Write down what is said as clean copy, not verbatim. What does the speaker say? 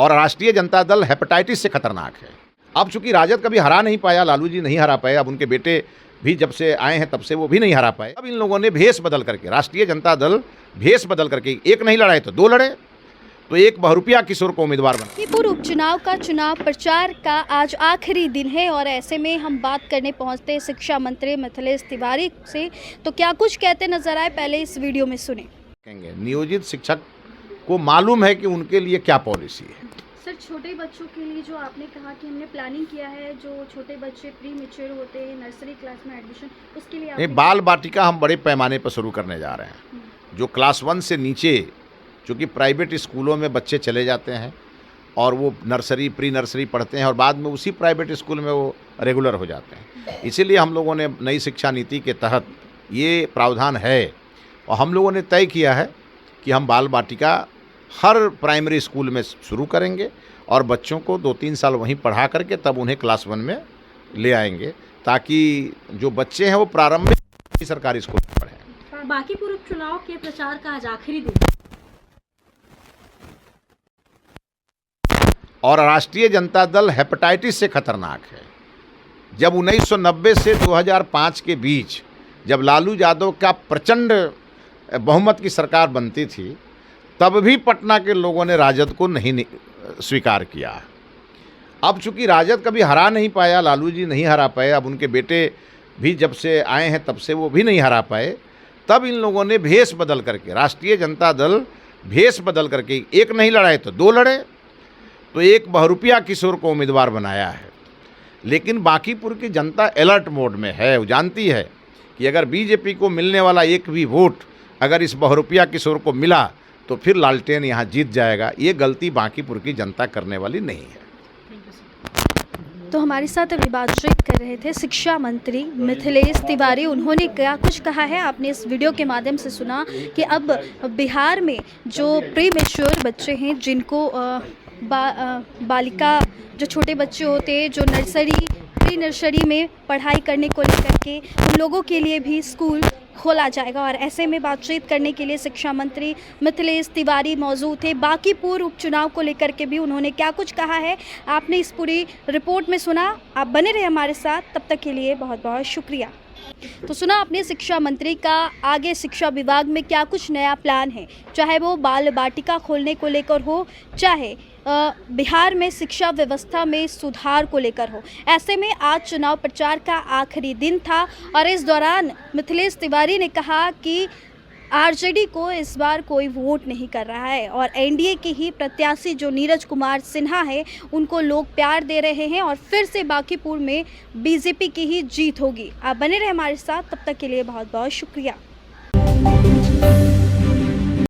और राष्ट्रीय जनता दल हेपेटाइटिस से खतरनाक है। अब चूंकि राजद कभी हरा नहीं पाया, लालू जी नहीं हरा पाए, अब उनके बेटे भी जब से आए हैं तब से वो भी नहीं हरा पाए। अब इन लोगों ने भेष बदल करके, राष्ट्रीय जनता दल भेष बदल करके, एक नहीं लड़ाए तो दो लड़े, तो एक बहुरूपिया किशोर को उम्मीदवार बना। पूर्व उपचुनाव का चुनाव प्रचार का आज आखिरी दिन है और ऐसे में हम बात करने पहुंचते हैं शिक्षा मंत्री मिथिलेश तिवारी से। तो क्या कुछ कहते नजर आए, पहले इस वीडियो में सुने। नियोजित शिक्षक को मालूम है कि उनके लिए क्या पॉलिसी है। सर, छोटे बच्चों के लिए जो आपने कहा कि हमने प्लानिंग किया है, जो छोटे बच्चे प्री मैच्योर होते हैं, नर्सरी क्लास में एडमिशन, उसके लिए नहीं, बाल बाटिका हम बड़े पैमाने पर शुरू करने जा रहे हैं। जो क्लास 1 से नीचे, चूँकि प्राइवेट स्कूलों में बच्चे चले जाते हैं और वो नर्सरी प्री नर्सरी पढ़ते हैं और बाद में उसी प्राइवेट स्कूल में वो रेगुलर हो जाते हैं। इसीलिए हम लोगों ने नई शिक्षा नीति के तहत ये प्रावधान है और हम लोगों ने तय किया है कि हम बाल बाटिका हर प्राइमरी स्कूल में शुरू करेंगे और बच्चों को 2-3 साल वहीं पढ़ा करके तब उन्हें क्लास 1 में ले आएंगे, ताकि जो बच्चे हैं वो प्रारंभिक सरकारी स्कूल में पढ़ें। बाकी पूर्व चुनाव के प्रचार का आज आखिरी दिन और राष्ट्रीय जनता दल हेपेटाइटिस से खतरनाक है। जब 1990 से 2005 के बीच जब लालू यादव का प्रचंड बहुमत की सरकार बनती थी, तब भी पटना के लोगों ने राजद को नहीं स्वीकार किया। अब चूंकि राजद कभी हरा नहीं पाया, लालू जी नहीं हरा पाए, अब उनके बेटे भी जब से आए हैं तब से वो भी नहीं हरा पाए, तब इन लोगों ने भेष बदल करके, राष्ट्रीय जनता दल भेष बदल करके, एक नहीं लड़ाए तो दो लड़े, तो एक बहुरूपिया किशोर को उम्मीदवार बनाया है। लेकिन बांकीपुर की जनता अलर्ट मोड में है। वो जानती है कि अगर बीजेपी को मिलने वाला एक भी वोट अगर इस बहुरूपिया किशोर को मिला तो फिर लालटेन यहाँ जीत जाएगा। ये गलती बांकीपुर की जनता करने वाली नहीं है। तो हमारे साथ अभी बातचीत कर रहे थे शिक्षा मंत्री मिथिलेश तिवारी। उन्होंने क्या कुछ कहा है आपने इस वीडियो के माध्यम से सुना कि अब बिहार में जो प्री मैच्योर बच्चे हैं, जिनको बालिका जो छोटे बच्चे होते हैं जो नर्सरी प्री नर्सरी में पढ़ाई करने को लेकर के, उन लोगों के लिए भी स्कूल खोला जाएगा। और ऐसे में बातचीत करने के लिए शिक्षा मंत्री मिथिलेश तिवारी मौजूद थे। बाकी पूर्व उपचुनाव को लेकर के भी उन्होंने क्या कुछ कहा है आपने इस पूरी रिपोर्ट में सुना। आप बने रहे हमारे साथ, तब तक के लिए बहुत बहुत शुक्रिया। तो सुना आपने शिक्षा मंत्री का आगे शिक्षा विभाग में क्या कुछ नया प्लान है, चाहे वो बाल बाटिका खोलने को लेकर हो, चाहे बिहार में शिक्षा व्यवस्था में सुधार को लेकर हो। ऐसे में आज चुनाव प्रचार का आखिरी दिन था और इस दौरान मिथिलेश तिवारी ने कहा कि आरजेडी को इस बार कोई वोट नहीं कर रहा है और एनडीए के ही प्रत्याशी जो नीरज कुमार सिन्हा है उनको लोग प्यार दे रहे हैं और फिर से बांकीपुर में बीजेपी की ही जीत होगी। आप बने रहे हमारे साथ, तब तक के लिए बहुत बहुत शुक्रिया।